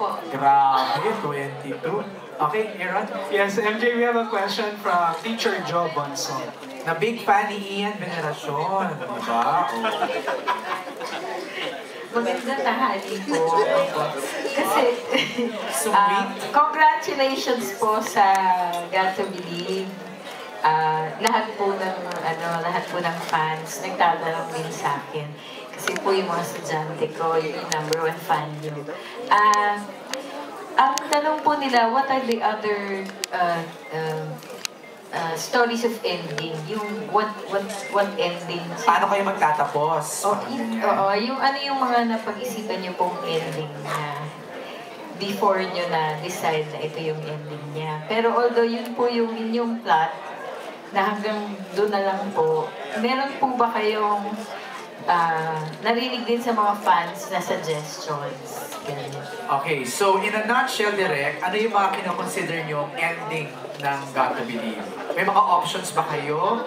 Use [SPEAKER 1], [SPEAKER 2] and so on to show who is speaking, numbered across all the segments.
[SPEAKER 1] po.
[SPEAKER 2] Grabe, 22. Okay, Aaron?
[SPEAKER 3] Yes, MJ, we have a question from Teacher Joe Bonson.
[SPEAKER 2] Na big fan ni Ian Veneracion, di ba? Oh.
[SPEAKER 1] Magandang tanghali po. Kasi,
[SPEAKER 2] Sweet.
[SPEAKER 1] congratulations po sa God to Believe. Lahat po ng fans nagtatanong din sa akin. Kasi po yung mga estudyante ko, yung number 1 fan nyo. Ang tanong po nila, what are the other stories of ending? Yung what ending?
[SPEAKER 2] Paano kayo magtatapos?
[SPEAKER 1] Yung ano yung mga napag-isipan nyo pong ending na before nyo na decide na ito yung ending niya. Pero although yun po yung inyong plot, na hanggang doon na lang po, meron po ba kayong narinig din sa mga fans na suggestions? Ganyan.
[SPEAKER 2] Okay, so in a nutshell, direct, ano yung mga kinoconsider nyo ending ng Got to Believe? May mga options ba kayo?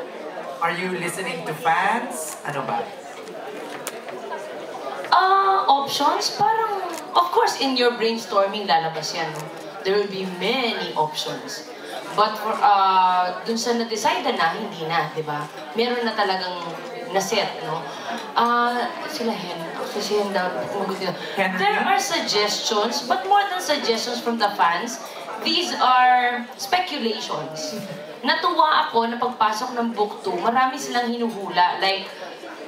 [SPEAKER 2] Are you listening to fans? Ano ba?
[SPEAKER 4] Options? Parang, of course, in your brainstorming, lalabas yan. No? There will be many options. But for, dun sa na-decide na, hindi na, di ba? Meron na talagang na-set, no? Sila Hen, kasi Hen daw, there are suggestions, but more than suggestions from the fans, these are speculations. Natuwa ako na pagpasok ng book 2, marami silang hinuhula, like,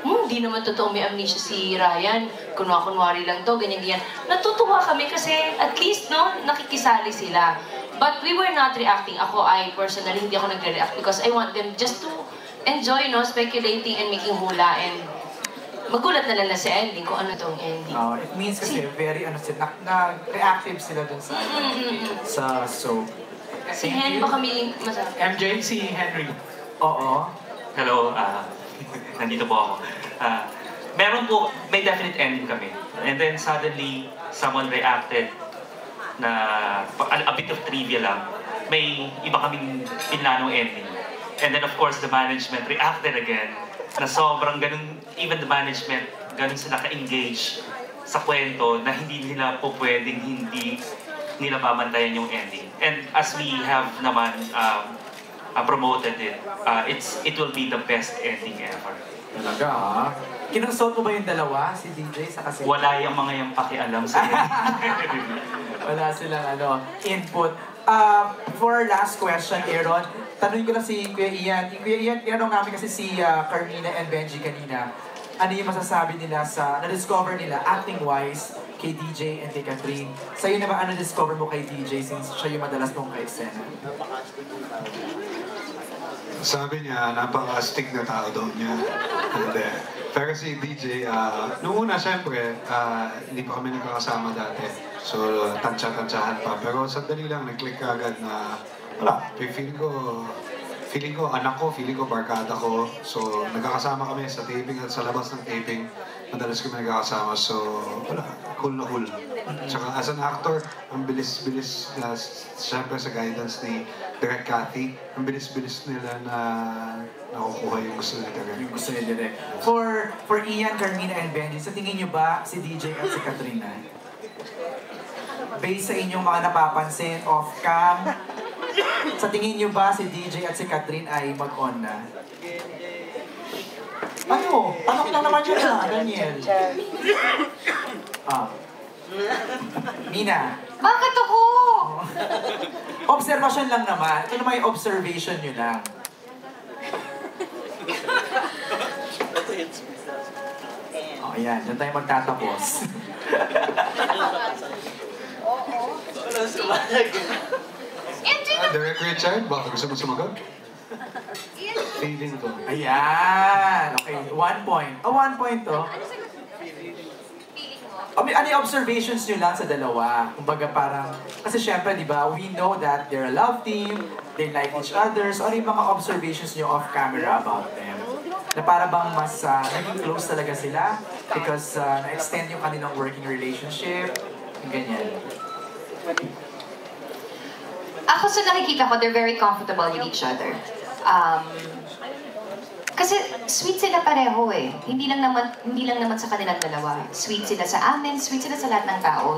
[SPEAKER 4] hindi naman totoo may amnesia si Ryan, kunwari lang to, ganyan-ganyan. Natutuwa kami kasi at least, no, nakikisali sila. But we were not reacting. I personally, hindi ako nagre-react because I want them just to enjoy, no, speculating and making hula and magulat na lang na sa ending kung ano tong ending.
[SPEAKER 2] It means kasi very, reactive sila dun sa soap.
[SPEAKER 4] Si Hen ba kami masarap?
[SPEAKER 3] MJ, si Henry.
[SPEAKER 2] Oo.
[SPEAKER 5] Hello, nandito po ako. May definite ending kami. And then suddenly, someone reacted na a bit of trivia lang. May iba kaming pinlanong ending. And then of course, the management reacted again na sobrang ganun, even the management, ganun sila ka-engage sa kwento na hindi nila po pwedeng hindi nila babantayan yung ending. And as we have naman promoted it, it will be the best ending ever.
[SPEAKER 2] Talaga ha? Kinonsult mo ba yung dalawa, si DJ sa kasi?
[SPEAKER 5] Wala yung mga yung pakialam sa
[SPEAKER 2] Wala silang input. For our last question, Aaron, tanungin ko lang si Kuya Ian. Kuya Ian, tinanong namin kasi si Carmina and Benji kanina. Ano yung masasabi nila na-discover nila acting-wise kay DJ and kay Catherine? Sa'yo na ba discover mo kay DJ since siya yung madalas mong ka-eksena?
[SPEAKER 6] Sabi niya, napaka-astig na tao daw niya. Pero si DJ, noong una, syempre, hindi pa kami nagkakasama dati. So, tansya-tansyahan pa. Pero sandali lang, nag-click agad na, wala, feeling ko anak ko, feeling ko barkada ko. So, nagkakasama kami sa taping at sa labas ng taping. Madalas kami nagkakasama. So, wala, cool na cool. Tsaka as an actor, ang bilis-bilis, syempre sa guidance ni Direk Cathy, ang bilis-bilis nila na nakukuha yung gusto nila Direk.
[SPEAKER 2] Yung gusto nila Direk. For Ian, Carmina, and Benji, sa tingin niyo ba si DJ at si Katrina? Based sa inyong mga napapansin off-cam, sa tingin niyo ba si DJ at si Catherine ay mag-on na? Ano? Tanong lang naman yun na, Daniel. Mina.
[SPEAKER 1] Bakit ako?
[SPEAKER 2] Observation lang naman. Ito naman yung observation nyo lang. Ayan. Doon tayo magtatapos.
[SPEAKER 6] Direk Richard, baka gusto mo sumagot? Feeling ko.
[SPEAKER 2] Ayan. Okay. 1 point. 1 point to. Ano yung observations nyo lang sa dalawa? Kumbaga parang, kasi syempre, di ba, we know that they're a love team, they like each other, so ano yung mga observations nyo off-camera about them? Na para bang mas naging close talaga sila because na-extend yung kanilang working relationship, yung ganyan.
[SPEAKER 7] Ako sa nakikita ko, they're very comfortable with each other. Kasi sweet sila pareho eh. Hindi lang naman sa kanilang dalawa. Sweet sila sa amin, sweet sila sa lahat ng tao.